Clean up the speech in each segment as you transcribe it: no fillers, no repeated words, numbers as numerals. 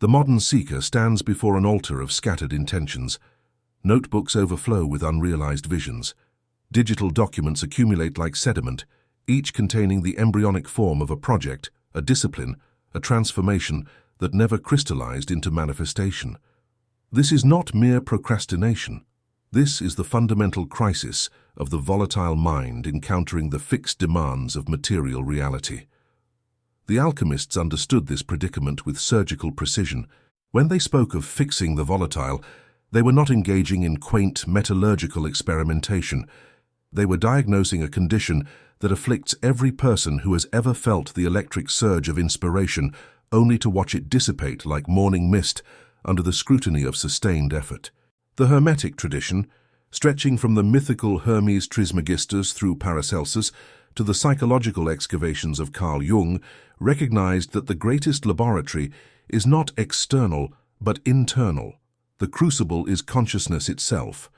The modern seeker stands before an altar of scattered intentions. Notebooks overflow with unrealized visions. Digital documents accumulate like sediment, each containing the embryonic form of a project, a discipline, a transformation that never crystallized into manifestation. This is not mere procrastination. This is the fundamental crisis of the volatile mind encountering the fixed demands of material reality. The alchemists understood this predicament with surgical precision. When they spoke of fixing the volatile, they were not engaging in quaint metallurgical experimentation. They were diagnosing a condition that afflicts every person who has ever felt the electric surge of inspiration only to watch it dissipate like morning mist under the scrutiny of sustained effort. The Hermetic tradition, stretching from the mythical Hermes Trismegistus through Paracelsus to the psychological excavations of Carl Jung, recognized that the greatest laboratory is not external but internal. The crucible is consciousness itself.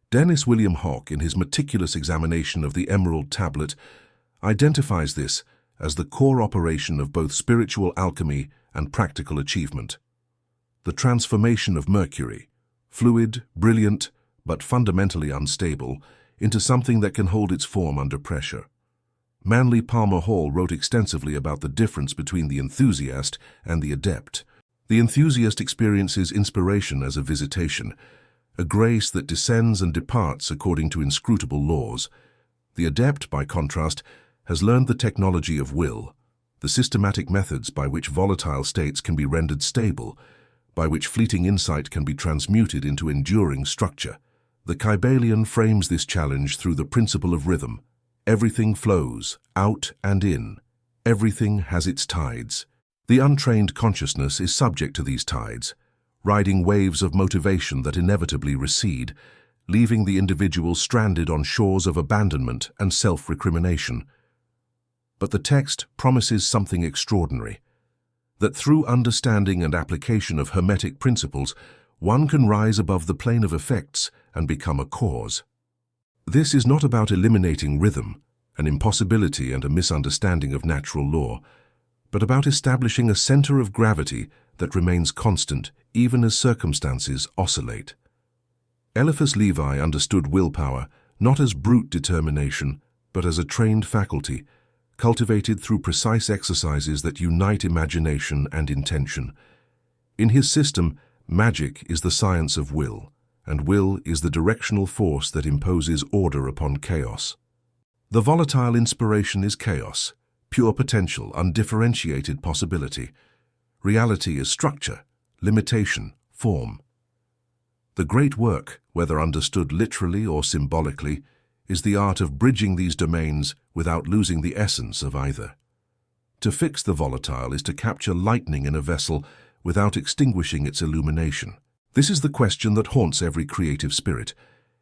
Dennis William Hawke, in his meticulous examination of the Emerald Tablet, identifies this as the core operation of both spiritual alchemy and practical achievement. The transformation of Mercury, fluid, brilliant, but fundamentally unstable, into something that can hold its form under pressure. Manly Palmer Hall wrote extensively about the difference between the enthusiast and the adept. The enthusiast experiences inspiration as a visitation, a grace that descends and departs according to inscrutable laws. The adept, by contrast, has learned the technology of will, the systematic methods by which volatile states can be rendered stable, by which fleeting insight can be transmuted into enduring structure. The Kybalion frames this challenge through the principle of rhythm. Everything flows, out and in. Everything has its tides. The untrained consciousness is subject to these tides, riding waves of motivation that inevitably recede, leaving the individual stranded on shores of abandonment and self-recrimination. But the text promises something extraordinary, that through understanding and application of Hermetic principles, one can rise above the plane of effects and become a cause. This is not about eliminating rhythm, an impossibility and a misunderstanding of natural law, but about establishing a center of gravity that remains constant even as circumstances oscillate. Eliphas Levi understood willpower not as brute determination, but as a trained faculty, cultivated through precise exercises that unite imagination and intention. In his system, magic is the science of will, and will is the directional force that imposes order upon chaos. The volatile inspiration is chaos, pure potential, undifferentiated possibility. Reality is structure, limitation, form. The great work, whether understood literally or symbolically, is the art of bridging these domains without losing the essence of either. To fix the volatile is to capture lightning in a vessel without extinguishing its illumination. This is the question that haunts every creative spirit,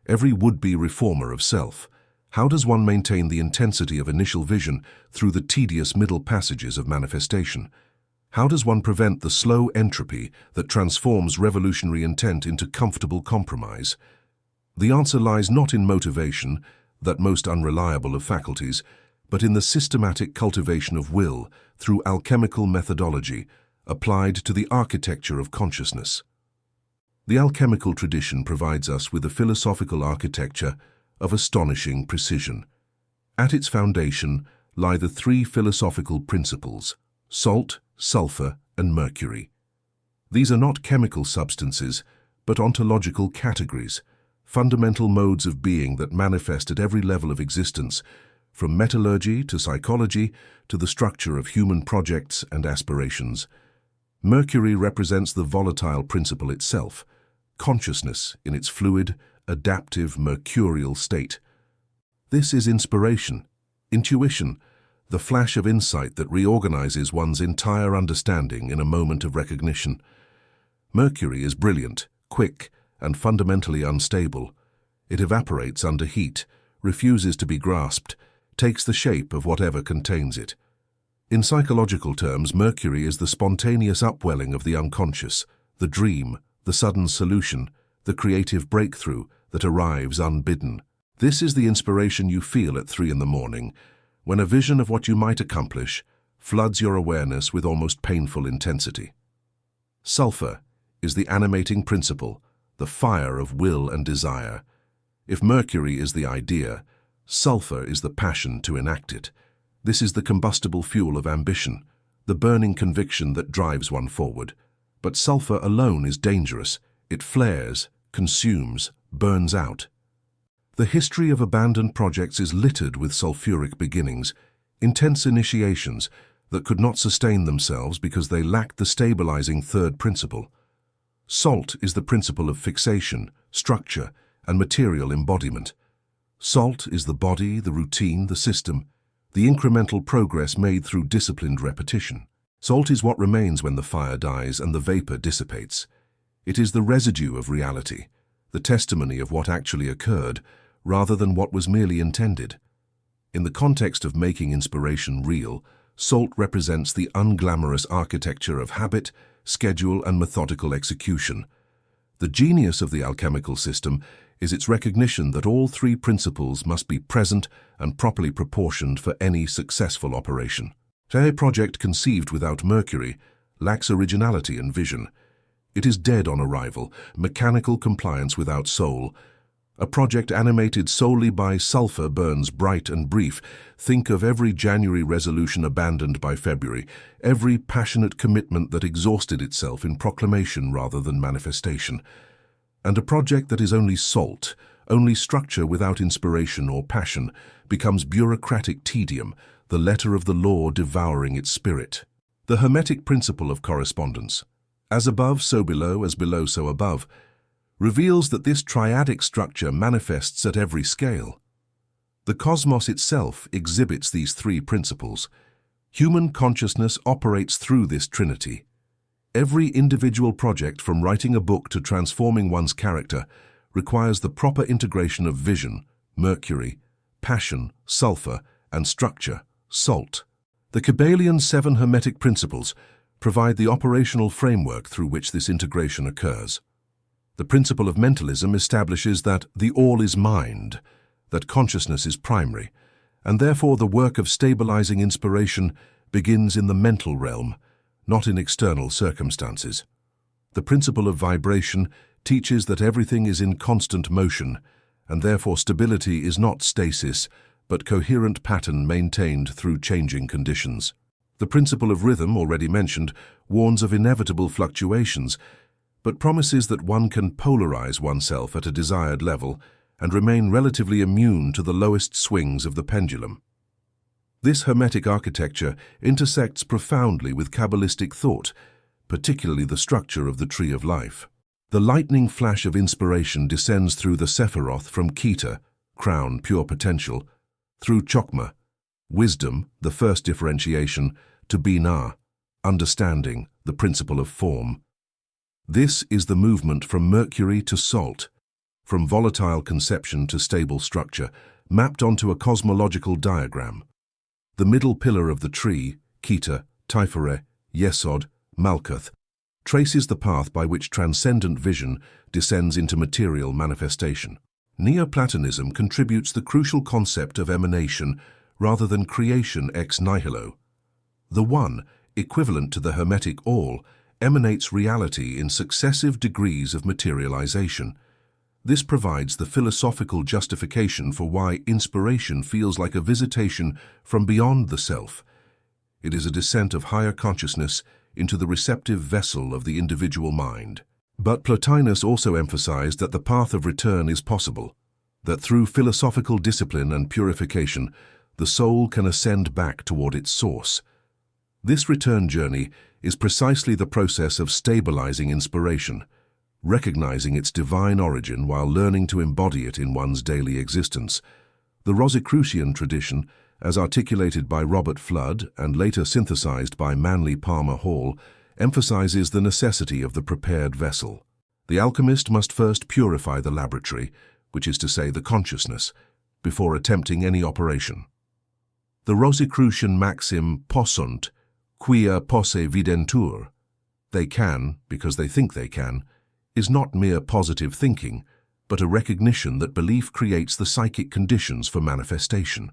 every would-be reformer of self. How does one maintain the intensity of initial vision through the tedious middle passages of manifestation? How does one prevent the slow entropy that transforms revolutionary intent into comfortable compromise? The answer lies not in motivation, that most unreliable of faculties, but in the systematic cultivation of will through alchemical methodology applied to the architecture of consciousness. The alchemical tradition provides us with a philosophical architecture of astonishing precision. At its foundation lie the three philosophical principles: salt, sulfur, and mercury. These are not chemical substances, but ontological categories, fundamental modes of being that manifest at every level of existence, from metallurgy to psychology to the structure of human projects and aspirations. Mercury represents the volatile principle itself, consciousness in its fluid, adaptive, mercurial state. This is inspiration, intuition, the flash of insight that reorganizes one's entire understanding in a moment of recognition. Mercury is brilliant, quick, and fundamentally unstable. It evaporates under heat, refuses to be grasped, takes the shape of whatever contains it. In psychological terms, Mercury is the spontaneous upwelling of the unconscious, the dream, the sudden solution, the creative breakthrough that arrives unbidden. This is the inspiration you feel at 3 in the morning, when a vision of what you might accomplish floods your awareness with almost painful intensity. Sulfur is the animating principle, the fire of will and desire. If Mercury is the idea, sulfur is the passion to enact it. This is the combustible fuel of ambition, the burning conviction that drives one forward. But sulfur alone is dangerous. It flares, consumes, burns out. The history of abandoned projects is littered with sulfuric beginnings, intense initiations that could not sustain themselves because they lacked the stabilizing third principle. Salt is the principle of fixation, structure, and material embodiment. Salt is the body, the routine, the system, the incremental progress made through disciplined repetition. Salt is what remains when the fire dies and the vapor dissipates. It is the residue of reality, the testimony of what actually occurred, rather than what was merely intended. In the context of making inspiration real, salt represents the unglamorous architecture of habit, schedule, and methodical execution. The genius of the alchemical system is its recognition that all three principles must be present and properly proportioned for any successful operation. A project conceived without Mercury lacks originality and vision. It is dead on arrival, mechanical compliance without soul. A project animated solely by sulfur burns bright and brief. Think of every January resolution abandoned by February, every passionate commitment that exhausted itself in proclamation rather than manifestation. And a project that is only salt, only structure without inspiration or passion, becomes bureaucratic tedium, the letter of the law devouring its spirit. The Hermetic principle of correspondence, as above so below, as below so above, reveals that this triadic structure manifests at every scale. The cosmos itself exhibits these three principles. Human consciousness operates through this trinity. Every individual project, from writing a book to transforming one's character, requires the proper integration of vision, Mercury, passion, sulfur, and structure, salt. The Kybalion 7 Hermetic Principles provide the operational framework through which this integration occurs. The principle of mentalism establishes that the all is mind, that consciousness is primary, and therefore the work of stabilizing inspiration begins in the mental realm, not in external circumstances. The principle of vibration teaches that everything is in constant motion, and therefore stability is not stasis, but coherent pattern maintained through changing conditions. The principle of rhythm, already mentioned, warns of inevitable fluctuations, but promises that one can polarize oneself at a desired level and remain relatively immune to the lowest swings of the pendulum. This Hermetic architecture intersects profoundly with Kabbalistic thought, particularly the structure of the Tree of Life. The lightning flash of inspiration descends through the Sephiroth from Kheta, crown, pure potential, through Chokmah, wisdom, the first differentiation, to Binah, understanding, the principle of form. This is the movement from Mercury to salt, from volatile conception to stable structure, mapped onto a cosmological diagram. The middle pillar of the tree, Kheta, Tiferet, Yesod, Malkuth, traces the path by which transcendent vision descends into material manifestation. Neoplatonism contributes the crucial concept of emanation rather than creation ex nihilo. The One, equivalent to the Hermetic All, emanates reality in successive degrees of materialization. This provides the philosophical justification for why inspiration feels like a visitation from beyond the self. It is a descent of higher consciousness into the receptive vessel of the individual mind. But Plotinus also emphasized that the path of return is possible, that through philosophical discipline and purification, the soul can ascend back toward its source. This return journey is precisely the process of stabilizing inspiration, recognizing its divine origin while learning to embody it in one's daily existence. The Rosicrucian tradition, as articulated by Robert Flood and later synthesized by Manly Palmer Hall, emphasizes the necessity of the prepared vessel. The alchemist must first purify the laboratory, which is to say the consciousness, before attempting any operation. The Rosicrucian maxim possunt, quia posse videntur, they can because they think they can, is not mere positive thinking, but a recognition that belief creates the psychic conditions for manifestation.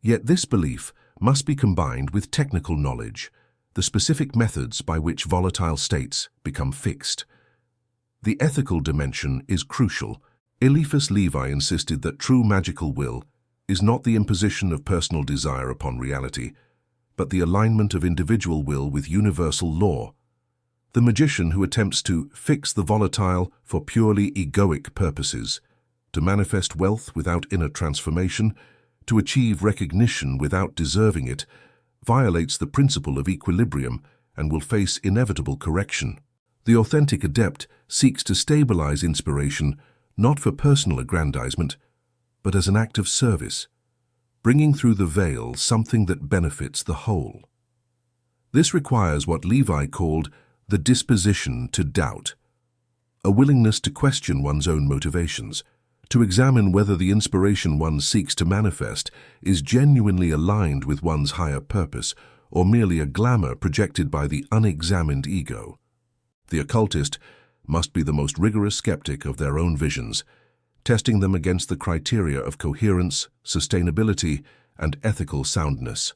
Yet this belief must be combined with technical knowledge, the specific methods by which volatile states become fixed. The ethical dimension is crucial. Eliphas Levi insisted that true magical will is not the imposition of personal desire upon reality, but the alignment of individual will with universal law. The magician who attempts to fix the volatile for purely egoic purposes, to manifest wealth without inner transformation, to achieve recognition without deserving it, violates the principle of equilibrium and will face inevitable correction. The authentic adept seeks to stabilize inspiration not for personal aggrandizement, but as an act of service, bringing through the veil something that benefits the whole. This requires what Levi called the disposition to doubt, a willingness to question one's own motivations, to examine whether the inspiration one seeks to manifest is genuinely aligned with one's higher purpose or merely a glamour projected by the unexamined ego. The occultist must be the most rigorous skeptic of their own visions, testing them against the criteria of coherence, sustainability, and ethical soundness.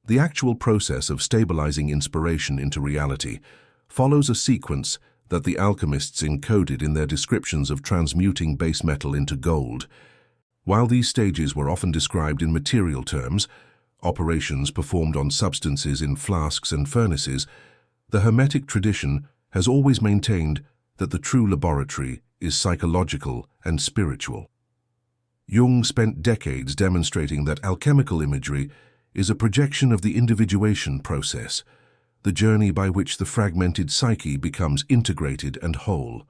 The actual process of stabilizing inspiration into reality follows a sequence that the alchemists encoded in their descriptions of transmuting base metal into gold. While these stages were often described in material terms, operations performed on substances in flasks and furnaces, the Hermetic tradition has always maintained that the true laboratory is psychological and spiritual. Jung spent decades demonstrating that alchemical imagery is a projection of the individuation process, the journey by which the fragmented psyche becomes integrated and whole.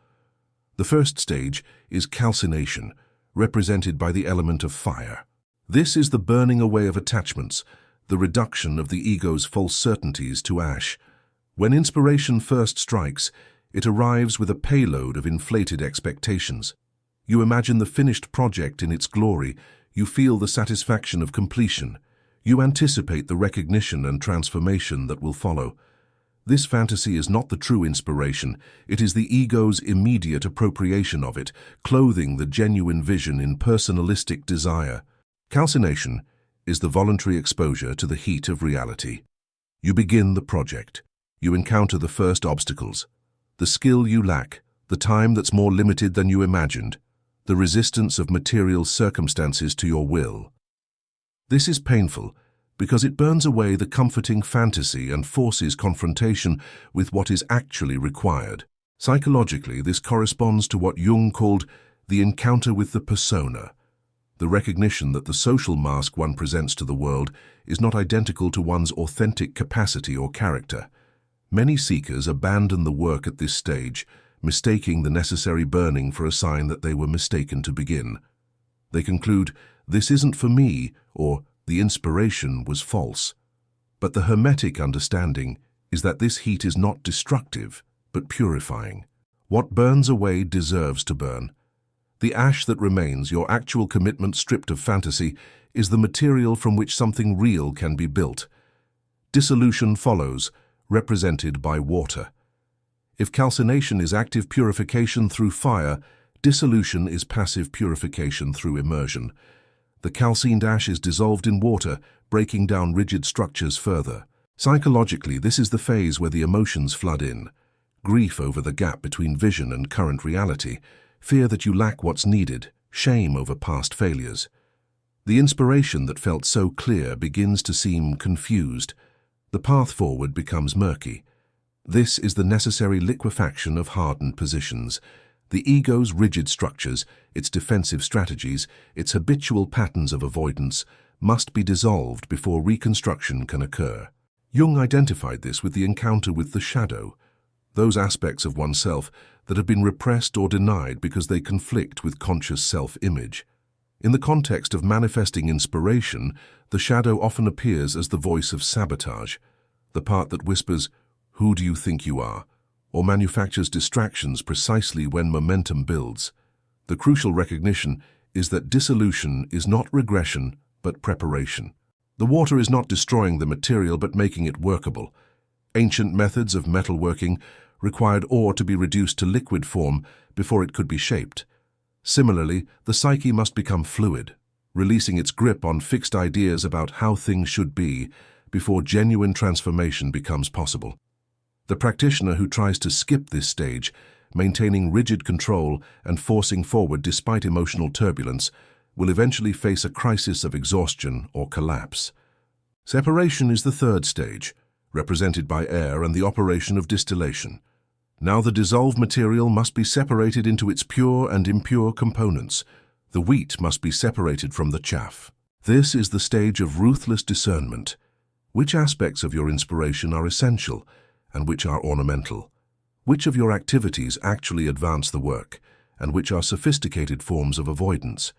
The first stage is calcination, represented by the element of fire. This is the burning away of attachments, the reduction of the ego's false certainties to ash. When inspiration first strikes, it arrives with a payload of inflated expectations. You imagine the finished project in its glory, you feel the satisfaction of completion, you anticipate the recognition and transformation that will follow. This fantasy is not the true inspiration, it is the ego's immediate appropriation of it, clothing the genuine vision in personalistic desire. Calcination is the voluntary exposure to the heat of reality. You begin the project. You encounter the first obstacles, the skill you lack, the time that's more limited than you imagined, the resistance of material circumstances to your will. This is painful because it burns away the comforting fantasy and forces confrontation with what is actually required. Psychologically, this corresponds to what Jung called the encounter with the persona, the recognition that the social mask one presents to the world is not identical to one's authentic capacity or character. Many seekers abandon the work at this stage, mistaking the necessary burning for a sign that they were mistaken to begin. They conclude, "This isn't for me," or "the inspiration was false." But the Hermetic understanding is that this heat is not destructive, but purifying. What burns away deserves to burn. The ash that remains, your actual commitment stripped of fantasy, is the material from which something real can be built. Dissolution follows, represented by water. If calcination is active purification through fire, dissolution is passive purification through immersion. The calcined ash is dissolved in water, breaking down rigid structures further. Psychologically, this is the phase where the emotions flood in. Grief over the gap between vision and current reality, fear that you lack what's needed, shame over past failures. The inspiration that felt so clear begins to seem confused. The path forward becomes murky. This is the necessary liquefaction of hardened positions. The ego's rigid structures, its defensive strategies, its habitual patterns of avoidance must be dissolved before reconstruction can occur. Jung identified this with the encounter with the shadow, those aspects of oneself that have been repressed or denied because they conflict with conscious self-image. In the context of manifesting inspiration, the shadow often appears as the voice of sabotage, the part that whispers, "Who do you think you are?" or manufactures distractions precisely when momentum builds. The crucial recognition is that dissolution is not regression, but preparation. The water is not destroying the material, but making it workable. Ancient methods of metalworking required ore to be reduced to liquid form before it could be shaped. Similarly, the psyche must become fluid, releasing its grip on fixed ideas about how things should be, before genuine transformation becomes possible. The practitioner who tries to skip this stage, maintaining rigid control and forcing forward despite emotional turbulence, will eventually face a crisis of exhaustion or collapse. Separation is the third stage, represented by air and the operation of distillation. Now the dissolved material must be separated into its pure and impure components. The wheat must be separated from the chaff. This is the stage of ruthless discernment. Which aspects of your inspiration are essential and which are ornamental? Which of your activities actually advance the work and which are sophisticated forms of avoidance?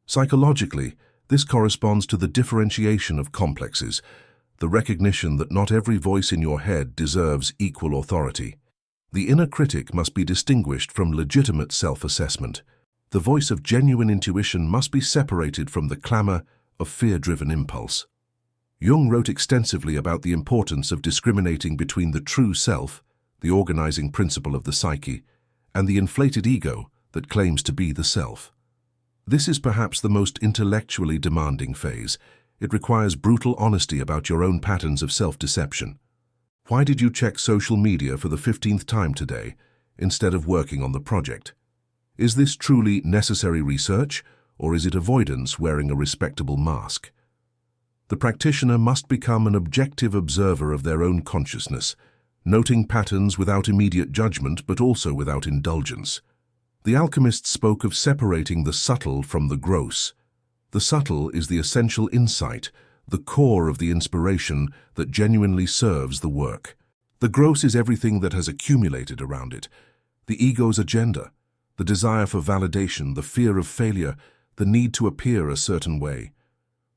Psychologically, this corresponds to the differentiation of complexes, the recognition that not every voice in your head deserves equal authority. The inner critic must be distinguished from legitimate self-assessment. The voice of genuine intuition must be separated from the clamor of fear-driven impulse. Jung wrote extensively about the importance of discriminating between the true self, the organizing principle of the psyche, and the inflated ego that claims to be the self. This is perhaps the most intellectually demanding phase. It requires brutal honesty about your own patterns of self-deception. Why did you check social media for the 15th time today, instead of working on the project? Is this truly necessary research, or is it avoidance wearing a respectable mask? The practitioner must become an objective observer of their own consciousness, noting patterns without immediate judgment but also without indulgence. The alchemists spoke of separating the subtle from the gross. The subtle is the essential insight, the core of the inspiration that genuinely serves the work. The gross is everything that has accumulated around it. The ego's agenda, the desire for validation, the fear of failure, the need to appear a certain way.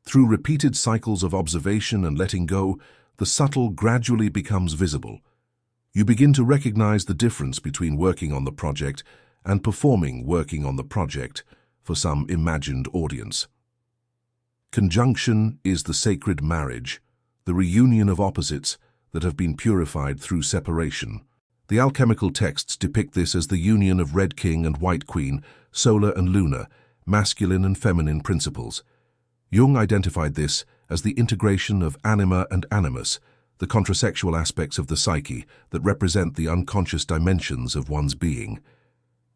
Through repeated cycles of observation and letting go, the subtle gradually becomes visible. You begin to recognize the difference between working on the project and performing working on the project for some imagined audience. Conjunction is the sacred marriage, the reunion of opposites that have been purified through separation. The alchemical texts depict this as the union of red king and white queen, solar and lunar, masculine and feminine principles. Jung identified this as the integration of anima and animus, the contrasexual aspects of the psyche that represent the unconscious dimensions of one's being.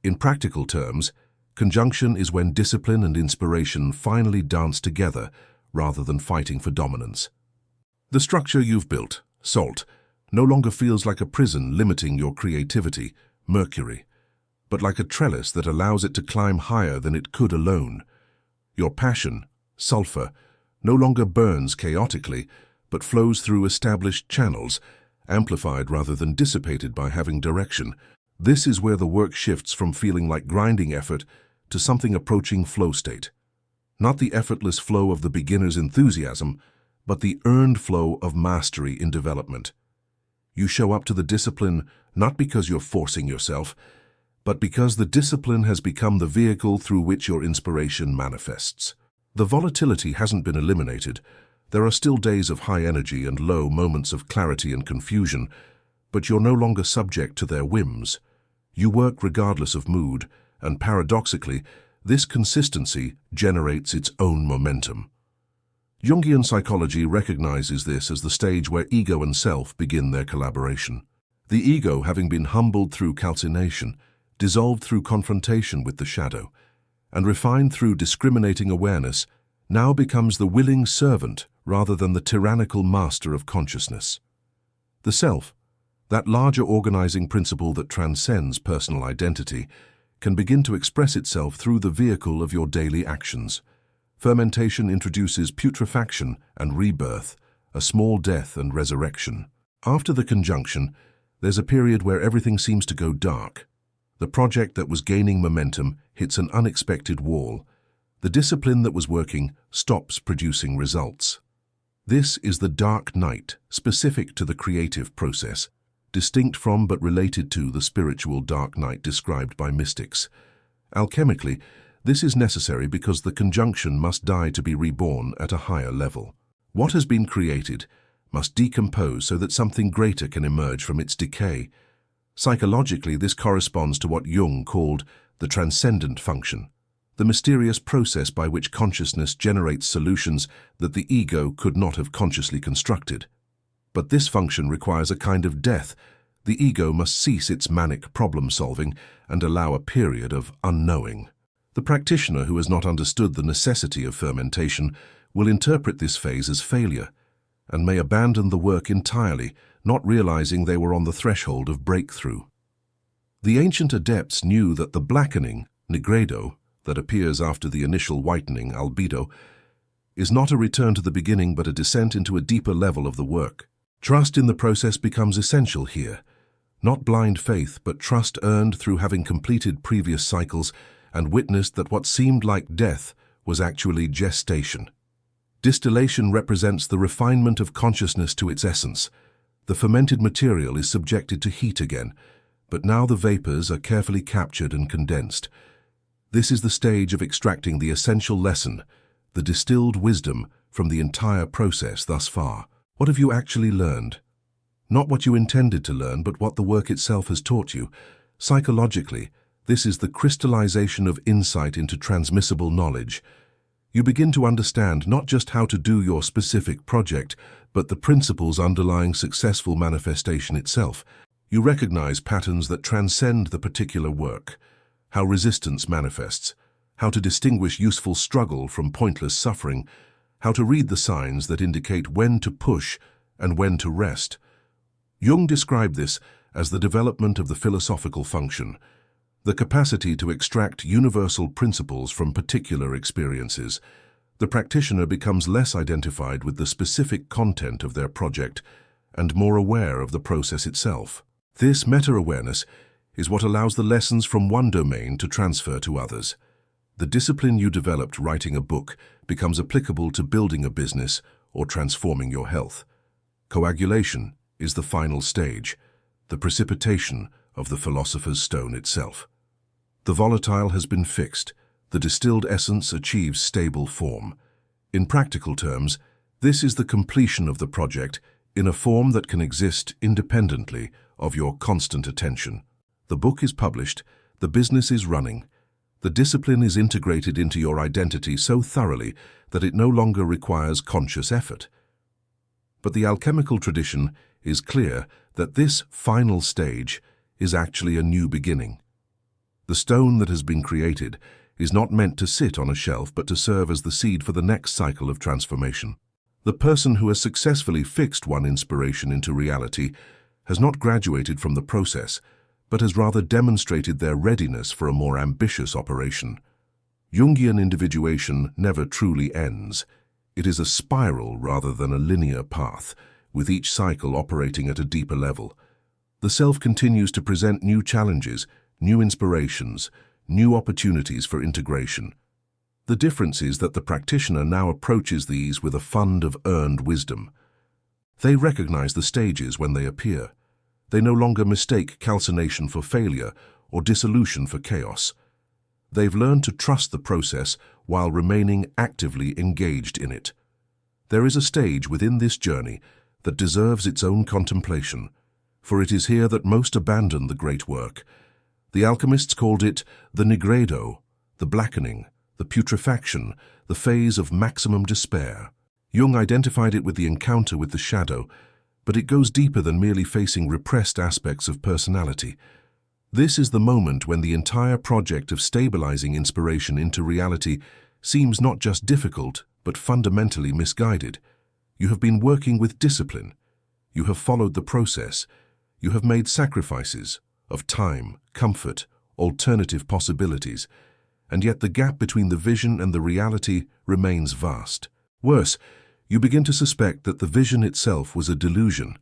In practical terms, conjunction is when discipline and inspiration finally dance together rather than fighting for dominance. The structure you've built, salt, no longer feels like a prison limiting your creativity, Mercury, but like a trellis that allows it to climb higher than it could alone. Your passion, Sulfur, no longer burns chaotically, but flows through established channels, amplified rather than dissipated by having direction. This is where the work shifts from feeling like grinding effort to something approaching flow state. Not the effortless flow of the beginner's enthusiasm, but the earned flow of mastery in development. You show up to the discipline not because you're forcing yourself, but because the discipline has become the vehicle through which your inspiration manifests. The volatility hasn't been eliminated. There are still days of high energy and low moments of clarity and confusion, but you're no longer subject to their whims. You work regardless of mood, and paradoxically, this consistency generates its own momentum. Jungian psychology recognizes this as the stage where ego and self begin their collaboration. The ego, having been humbled through calcination, dissolved through confrontation with the shadow, and refined through discriminating awareness, now becomes the willing servant rather than the tyrannical master of consciousness. The self, that larger organizing principle that transcends personal identity, can begin to express itself through the vehicle of your daily actions. Fermentation introduces putrefaction and rebirth, a small death and resurrection. After the conjunction, there's a period where everything seems to go dark. The project that was gaining momentum hits an unexpected wall. The discipline that was working stops producing results. This is the dark night, specific to the creative process, distinct from but related to the spiritual dark night described by mystics. Alchemically, this is necessary because the conjunction must die to be reborn at a higher level. What has been created must decompose so that something greater can emerge from its decay. Psychologically, this corresponds to what Jung called the transcendent function, the mysterious process by which consciousness generates solutions that the ego could not have consciously constructed. But this function requires a kind of death. The ego must cease its manic problem-solving and allow a period of unknowing. The practitioner who has not understood the necessity of fermentation will interpret this phase as failure and may abandon the work entirely, not realizing they were on the threshold of breakthrough. The ancient adepts knew that the blackening, Nigredo, that appears after the initial whitening, albedo, is not a return to the beginning but a descent into a deeper level of the work. Trust in the process becomes essential here. Not blind faith, but trust earned through having completed previous cycles and witnessed that what seemed like death was actually gestation. Distillation represents the refinement of consciousness to its essence. The fermented material is subjected to heat again, but now the vapors are carefully captured and condensed. This is the stage of extracting the essential lesson, the distilled wisdom from the entire process thus far. What have you actually learned? Not what you intended to learn, but what the work itself has taught you. Psychologically, this is the crystallization of insight into transmissible knowledge. You begin to understand not just how to do your specific project, but the principles underlying successful manifestation itself. You recognize patterns that transcend the particular work, how resistance manifests, how to distinguish useful struggle from pointless suffering, how to read the signs that indicate when to push and when to rest. Jung described this as the development of the philosophical function, the capacity to extract universal principles from particular experiences. The practitioner becomes less identified with the specific content of their project and more aware of the process itself. This meta-awareness is what allows the lessons from one domain to transfer to others. The discipline you developed writing a book becomes applicable to building a business or transforming your health. Coagulation is the final stage, the precipitation of the philosopher's stone itself. The volatile has been fixed. The distilled essence achieves stable form. In practical terms, this is the completion of the project in a form that can exist independently of your constant attention. The book is published, the business is running, the discipline is integrated into your identity so thoroughly that it no longer requires conscious effort. But the alchemical tradition is clear that this final stage is actually a new beginning. The stone that has been created is not meant to sit on a shelf but to serve as the seed for the next cycle of transformation. The person who has successfully fixed one inspiration into reality has not graduated from the process, but has rather demonstrated their readiness for a more ambitious operation. Jungian individuation never truly ends. It is a spiral rather than a linear path, with each cycle operating at a deeper level. The self continues to present new challenges, new inspirations, new opportunities for integration. The difference is that the practitioner now approaches these with a fund of earned wisdom. They recognize the stages when they appear. They no longer mistake calcination for failure or dissolution for chaos. They've learned to trust the process while remaining actively engaged in it. There is a stage within this journey that deserves its own contemplation, for it is here that most abandon the great work. The alchemists called it the Nigredo, the blackening, the putrefaction, the phase of maximum despair. Jung identified it with the encounter with the shadow, but it goes deeper than merely facing repressed aspects of personality. This is the moment when the entire project of stabilizing inspiration into reality seems not just difficult, but fundamentally misguided. You have been working with discipline. You have followed the process. You have made sacrifices of time, comfort, alternative possibilities, and yet the gap between the vision and the reality remains vast. Worse, you begin to suspect that the vision itself was a delusion,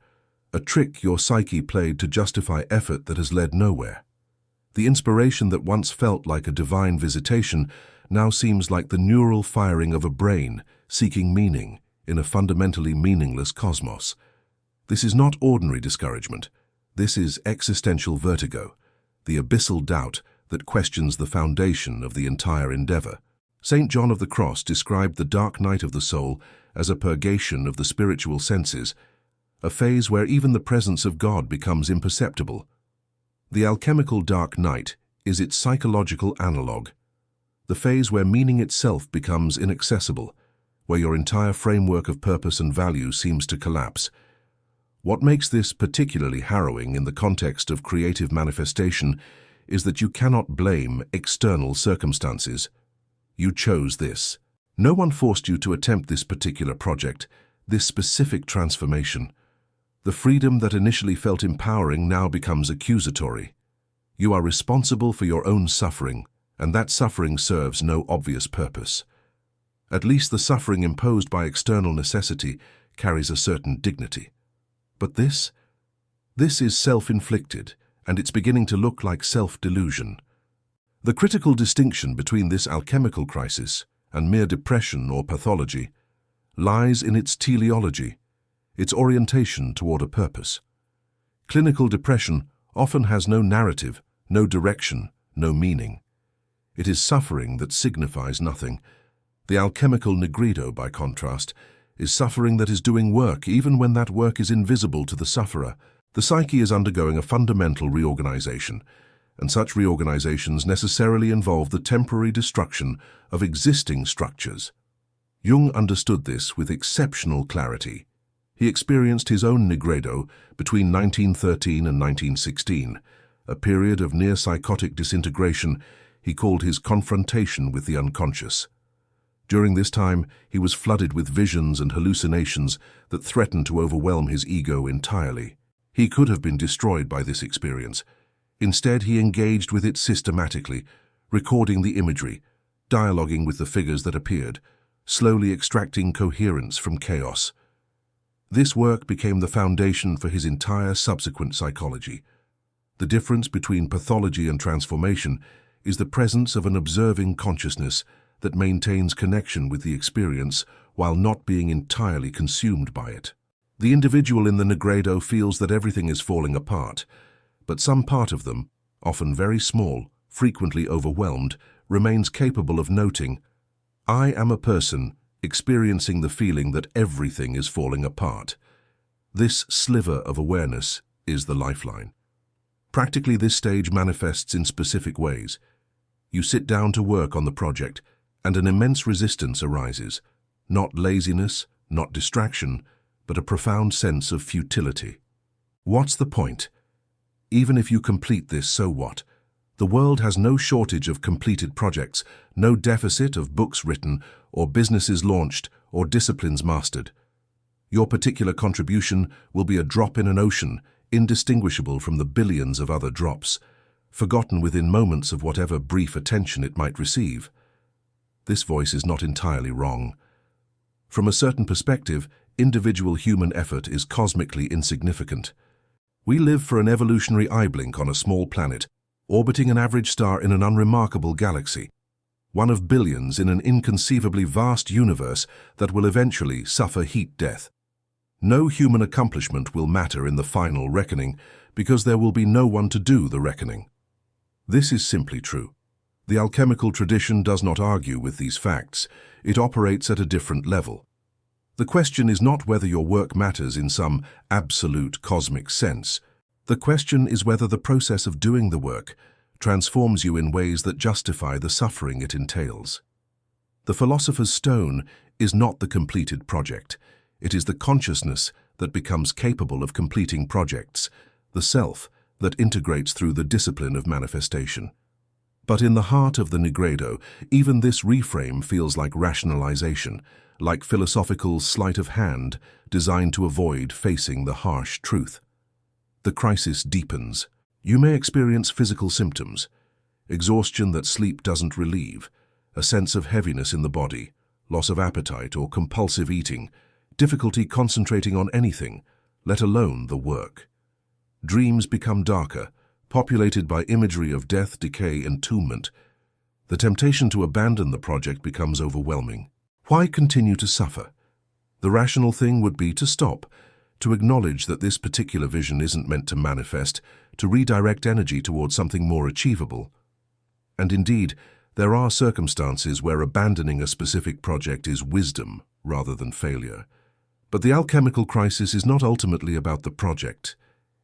a trick your psyche played to justify effort that has led nowhere. The inspiration that once felt like a divine visitation now seems like the neural firing of a brain seeking meaning in a fundamentally meaningless cosmos. This is not ordinary discouragement. This is existential vertigo, the abyssal doubt that questions the foundation of the entire endeavor. St. John of the Cross described the dark night of the soul as a purgation of the spiritual senses, a phase where even the presence of God becomes imperceptible. The alchemical dark night is its psychological analog. the phase where meaning itself becomes inaccessible, where your entire framework of purpose and value seems to collapse. What makes this particularly harrowing in the context of creative manifestation is that you cannot blame external circumstances. You chose this. No one forced you to attempt this particular project, this specific transformation. The freedom that initially felt empowering now becomes accusatory. You are responsible for your own suffering, and that suffering serves no obvious purpose. At least the suffering imposed by external necessity carries a certain dignity. But this is self-inflicted, and it's beginning to look like self-delusion. The critical distinction between this alchemical crisis and mere depression or pathology lies in its teleology, its orientation toward a purpose. Clinical depression often has no narrative, no direction, no meaning. It is suffering that signifies nothing. The alchemical Nigredo, by contrast, is suffering that is doing work even when that work is invisible to the sufferer. The psyche is undergoing a fundamental reorganization, and such reorganizations necessarily involve the temporary destruction of existing structures. Jung understood this with exceptional clarity. He experienced his own Nigredo between 1913 and 1916, a period of near-psychotic disintegration he called his confrontation with the unconscious. During this time, he was flooded with visions and hallucinations that threatened to overwhelm his ego entirely. He could have been destroyed by this experience. Instead, he engaged with it systematically, recording the imagery, dialoguing with the figures that appeared, slowly extracting coherence from chaos. This work became the foundation for his entire subsequent psychology. The difference between pathology and transformation is the presence of an observing consciousness that maintains connection with the experience while not being entirely consumed by it. The individual in the Nigredo feels that everything is falling apart, but some part of them, often very small, frequently overwhelmed, remains capable of noting, "I am a person experiencing the feeling that everything is falling apart." This sliver of awareness is the lifeline. Practically, this stage manifests in specific ways. You sit down to work on the project, and an immense resistance arises. Not laziness, not distraction, but a profound sense of futility. What's the point? Even if you complete this, so what? The world has no shortage of completed projects, no deficit of books written, or businesses launched, or disciplines mastered. Your particular contribution will be a drop in an ocean, indistinguishable from the billions of other drops, forgotten within moments of whatever brief attention it might receive. This voice is not entirely wrong. From a certain perspective, individual human effort is cosmically insignificant. We live for an evolutionary eye blink on a small planet, orbiting an average star in an unremarkable galaxy, one of billions in an inconceivably vast universe that will eventually suffer heat death. No human accomplishment will matter in the final reckoning because there will be no one to do the reckoning. This is simply true. The alchemical tradition does not argue with these facts. It operates at a different level. The question is not whether your work matters in some absolute cosmic sense. The question is whether the process of doing the work transforms you in ways that justify the suffering it entails. The philosopher's stone is not the completed project. It is the consciousness that becomes capable of completing projects, the self that integrates through the discipline of manifestation. But in the heart of the Nigredo, even this reframe feels like rationalization, like philosophical sleight of hand designed to avoid facing the harsh truth. The crisis deepens. You may experience physical symptoms, exhaustion that sleep doesn't relieve, a sense of heaviness in the body, loss of appetite or compulsive eating, difficulty concentrating on anything, let alone the work. Dreams become darker, populated by imagery of death, decay, entombment. The temptation to abandon the project becomes overwhelming. Why continue to suffer? The rational thing would be to stop, to acknowledge that this particular vision isn't meant to manifest, to redirect energy towards something more achievable. And indeed, there are circumstances where abandoning a specific project is wisdom rather than failure. But the alchemical crisis is not ultimately about the project.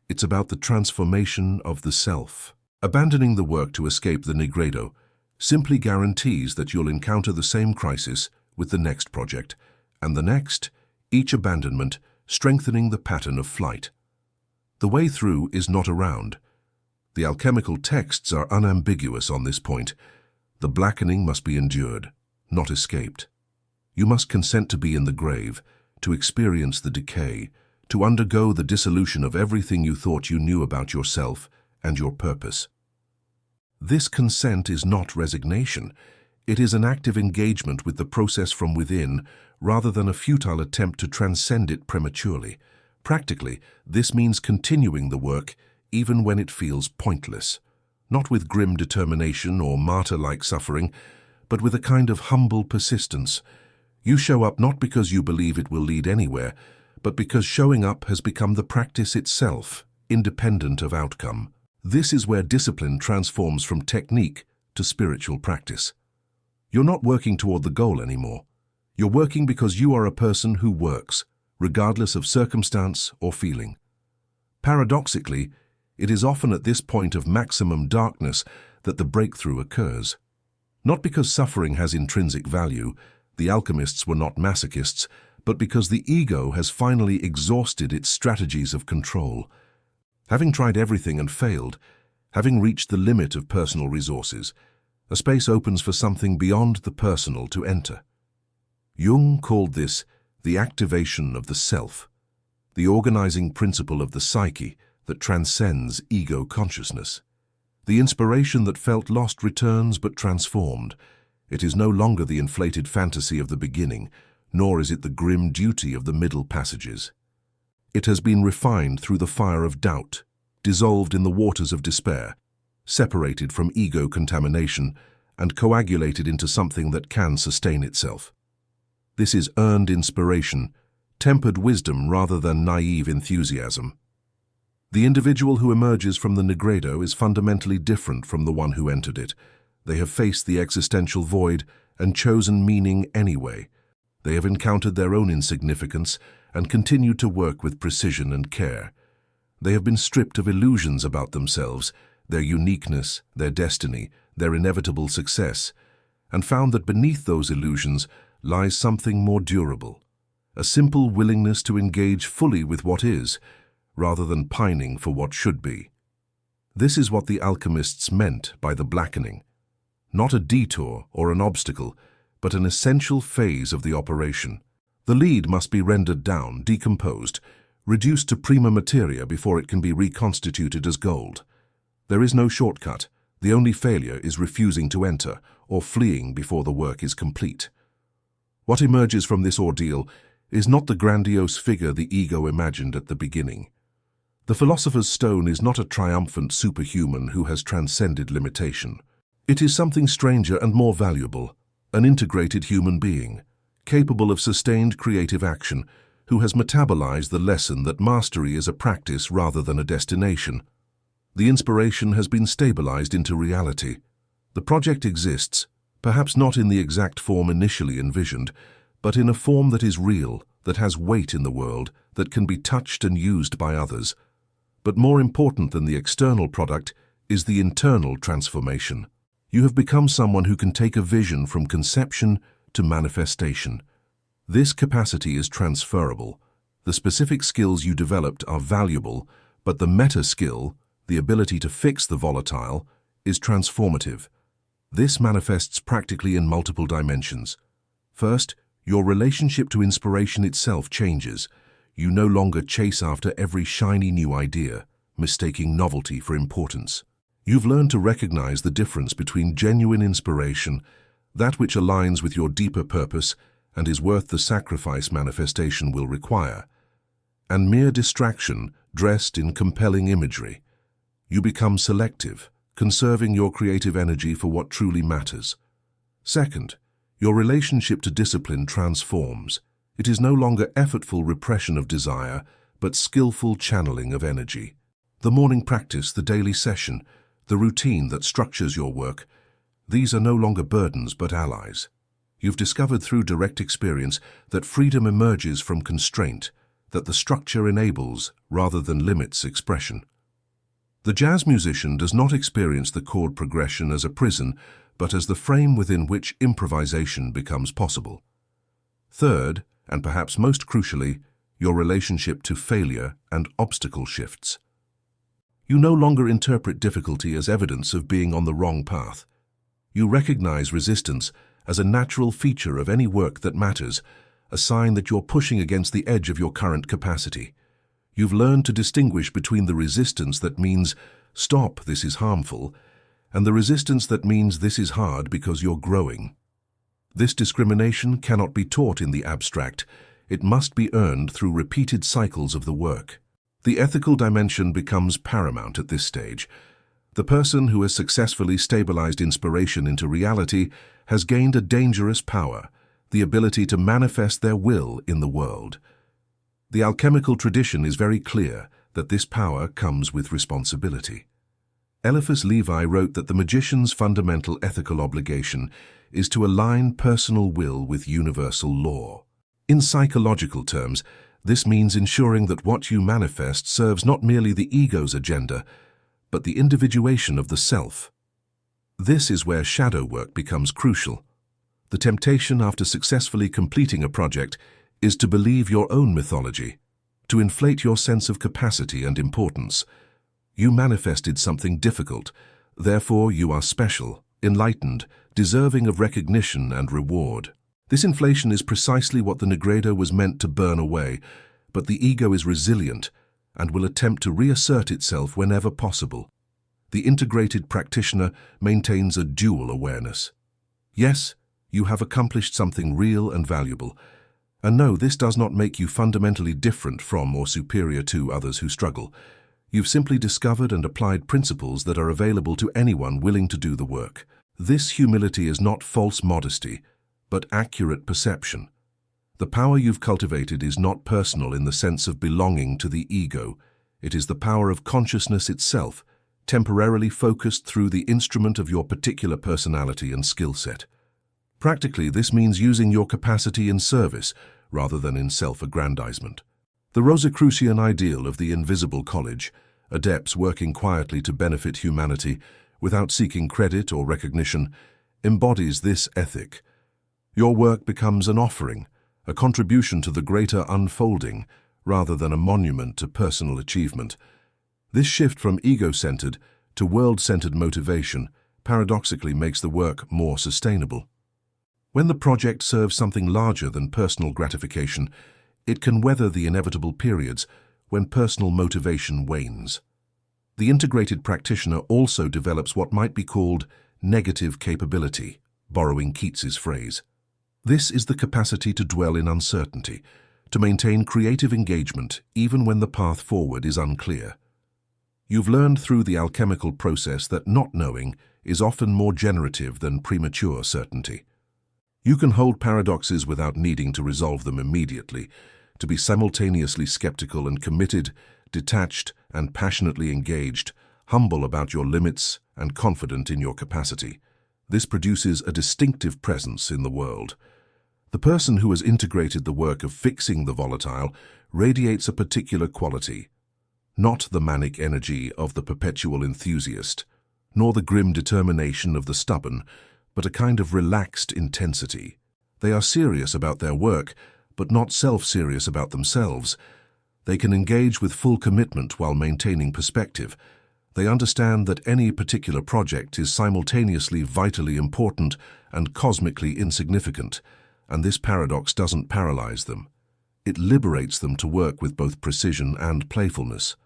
It's about the transformation of the self. Abandoning the work to escape the Nigredo simply guarantees that you'll encounter the same crisis with the next project, and the next, each abandonment strengthening the pattern of flight. The way through is not around. The alchemical texts are unambiguous on this point. The blackening must be endured, not escaped. You must consent to be in the grave, to experience the decay, to undergo the dissolution of everything you thought you knew about yourself and your purpose. This consent is not resignation. It is an active engagement with the process from within, rather than a futile attempt to transcend it prematurely. Practically, this means continuing the work even when it feels pointless, not with grim determination or martyr-like suffering, but with a kind of humble persistence. You show up not because you believe it will lead anywhere, but because showing up has become the practice itself, independent of outcome. This is where discipline transforms from technique to spiritual practice. You're not working toward the goal anymore. You're working because you are a person who works, regardless of circumstance or feeling. Paradoxically, it is often at this point of maximum darkness that the breakthrough occurs. Not because suffering has intrinsic value, the alchemists were not masochists, but because the ego has finally exhausted its strategies of control. Having tried everything and failed, having reached the limit of personal resources, a space opens for something beyond the personal to enter. Jung called this the activation of the self, the organizing principle of the psyche that transcends ego consciousness. The inspiration that felt lost returns but transformed. It is no longer the inflated fantasy of the beginning, nor is it the grim duty of the middle passages. It has been refined through the fire of doubt, dissolved in the waters of despair, separated from ego contamination, and coagulated into something that can sustain itself. This is earned inspiration, tempered wisdom rather than naive enthusiasm. The individual who emerges from the Nigredo is fundamentally different from the one who entered it. They have faced the existential void and chosen meaning anyway. They have encountered their own insignificance and continued to work with precision and care. They have been stripped of illusions about themselves, their uniqueness, their destiny, their inevitable success, and found that beneath those illusions lies something more durable, a simple willingness to engage fully with what is, rather than pining for what should be. This is what the alchemists meant by the blackening. Not a detour or an obstacle, but an essential phase of the operation. The lead must be rendered down, decomposed, reduced to prima materia before it can be reconstituted as gold. There is no shortcut. The only failure is refusing to enter or fleeing before the work is complete. What emerges from this ordeal is not the grandiose figure the ego imagined at the beginning. The philosopher's stone is not a triumphant superhuman who has transcended limitation. It is something stranger and more valuable, an integrated human being, capable of sustained creative action, who has metabolized the lesson that mastery is a practice rather than a destination. The inspiration has been stabilized into reality. The project exists, perhaps not in the exact form initially envisioned, but in a form that is real, that has weight in the world, that can be touched and used by others. But more important than the external product is the internal transformation. You have become someone who can take a vision from conception to manifestation. This capacity is transferable. The specific skills you developed are valuable, but the meta skill, the ability to fix the volatile, is transformative. This manifests practically in multiple dimensions. First, your relationship to inspiration itself changes. You no longer chase after every shiny new idea, mistaking novelty for importance. You've learned to recognize the difference between genuine inspiration, that which aligns with your deeper purpose and is worth the sacrifice manifestation will require, and mere distraction dressed in compelling imagery. You become selective, conserving your creative energy for what truly matters. Second, your relationship to discipline transforms. It is no longer effortful repression of desire, but skillful channeling of energy. The morning practice, the daily session, the routine that structures your work, these are no longer burdens but allies. You've discovered through direct experience that freedom emerges from constraint, that the structure enables rather than limits expression. The jazz musician does not experience the chord progression as a prison, but as the frame within which improvisation becomes possible. Third, and perhaps most crucially, your relationship to failure and obstacle shifts. You no longer interpret difficulty as evidence of being on the wrong path. You recognize resistance as a natural feature of any work that matters, a sign that you're pushing against the edge of your current capacity. You've learned to distinguish between the resistance that means, "Stop, this is harmful," and the resistance that means this is hard because you're growing. This discrimination cannot be taught in the abstract. It must be earned through repeated cycles of the work. The ethical dimension becomes paramount at this stage. The person who has successfully stabilized inspiration into reality has gained a dangerous power, the ability to manifest their will in the world. The alchemical tradition is very clear that this power comes with responsibility. Eliphas Levi wrote that the magician's fundamental ethical obligation is to align personal will with universal law. In psychological terms, this means ensuring that what you manifest serves not merely the ego's agenda, but the individuation of the self. This is where shadow work becomes crucial. The temptation after successfully completing a project is to believe your own mythology, to inflate your sense of capacity and importance. You manifested something difficult, therefore you are special, enlightened, deserving of recognition and reward. This inflation is precisely what the Nigredo was meant to burn away, but the ego is resilient and will attempt to reassert itself whenever possible. The integrated practitioner maintains a dual awareness. Yes, you have accomplished something real and valuable, and no, this does not make you fundamentally different from or superior to others who struggle. You've simply discovered and applied principles that are available to anyone willing to do the work. This humility is not false modesty, but accurate perception. The power you've cultivated is not personal in the sense of belonging to the ego. It is the power of consciousness itself, temporarily focused through the instrument of your particular personality and skill set. Practically, this means using your capacity in service rather than in self-aggrandizement. The Rosicrucian ideal of the invisible college, adepts working quietly to benefit humanity without seeking credit or recognition, embodies this ethic. Your work becomes an offering, a contribution to the greater unfolding, rather than a monument to personal achievement. This shift from ego-centered to world-centered motivation paradoxically makes the work more sustainable. When the project serves something larger than personal gratification, it can weather the inevitable periods when personal motivation wanes. The integrated practitioner also develops what might be called negative capability, borrowing Keats's phrase. This is the capacity to dwell in uncertainty, to maintain creative engagement even when the path forward is unclear. You've learned through the alchemical process that not knowing is often more generative than premature certainty. You can hold paradoxes without needing to resolve them immediately, to be simultaneously skeptical and committed, detached and passionately engaged, humble about your limits and confident in your capacity. This produces a distinctive presence in the world. The person who has integrated the work of fixing the volatile radiates a particular quality, not the manic energy of the perpetual enthusiast, nor the grim determination of the stubborn, but a kind of relaxed intensity. They are serious about their work, but not self-serious about themselves. They can engage with full commitment while maintaining perspective. They understand that any particular project is simultaneously vitally important and cosmically insignificant, and this paradox doesn't paralyze them. It liberates them to work with both precision and playfulness.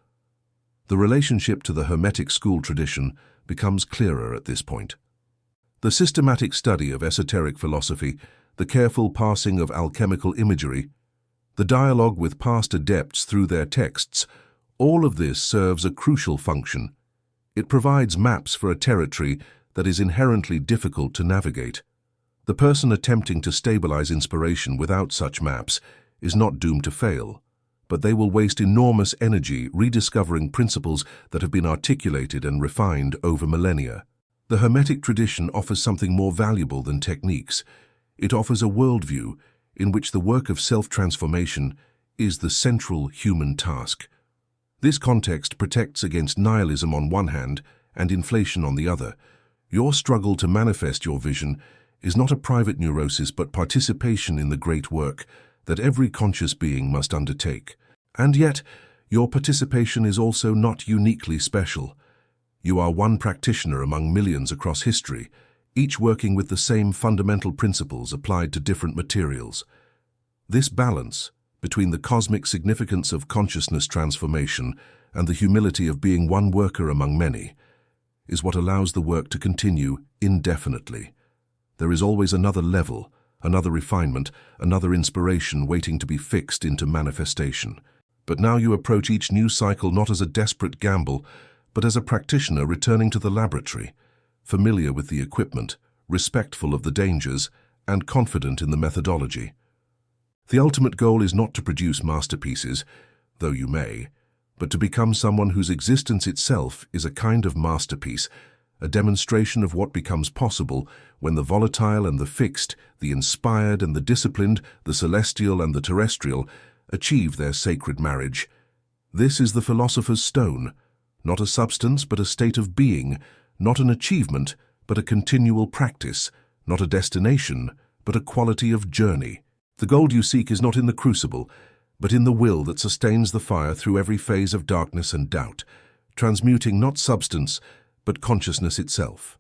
The relationship to the Hermetic school tradition becomes clearer at this point. The systematic study of esoteric philosophy, the careful parsing of alchemical imagery, the dialogue with past adepts through their texts, all of this serves a crucial function. It provides maps for a territory that is inherently difficult to navigate. The person attempting to stabilize inspiration without such maps is not doomed to fail, but they will waste enormous energy rediscovering principles that have been articulated and refined over millennia. The Hermetic tradition offers something more valuable than techniques. It offers a worldview in which the work of self-transformation is the central human task. This context protects against nihilism on one hand and inflation on the other. Your struggle to manifest your vision is not a private neurosis but participation in the great work that every conscious being must undertake. And yet, your participation is also not uniquely special. You are one practitioner among millions across history, each working with the same fundamental principles applied to different materials. This balance between the cosmic significance of consciousness transformation and the humility of being one worker among many is what allows the work to continue indefinitely. There is always another level, another refinement, another inspiration waiting to be fixed into manifestation. But now you approach each new cycle not as a desperate gamble, but as a practitioner returning to the laboratory, familiar with the equipment, respectful of the dangers, and confident in the methodology. The ultimate goal is not to produce masterpieces, though you may, but to become someone whose existence itself is a kind of masterpiece, a demonstration of what becomes possible when the volatile and the fixed, the inspired and the disciplined, the celestial and the terrestrial, achieve their sacred marriage. This is the philosopher's stone, not a substance but a state of being, not an achievement but a continual practice, not a destination but a quality of journey. The gold you seek is not in the crucible, but in the will that sustains the fire through every phase of darkness and doubt, transmuting not substance but consciousness itself.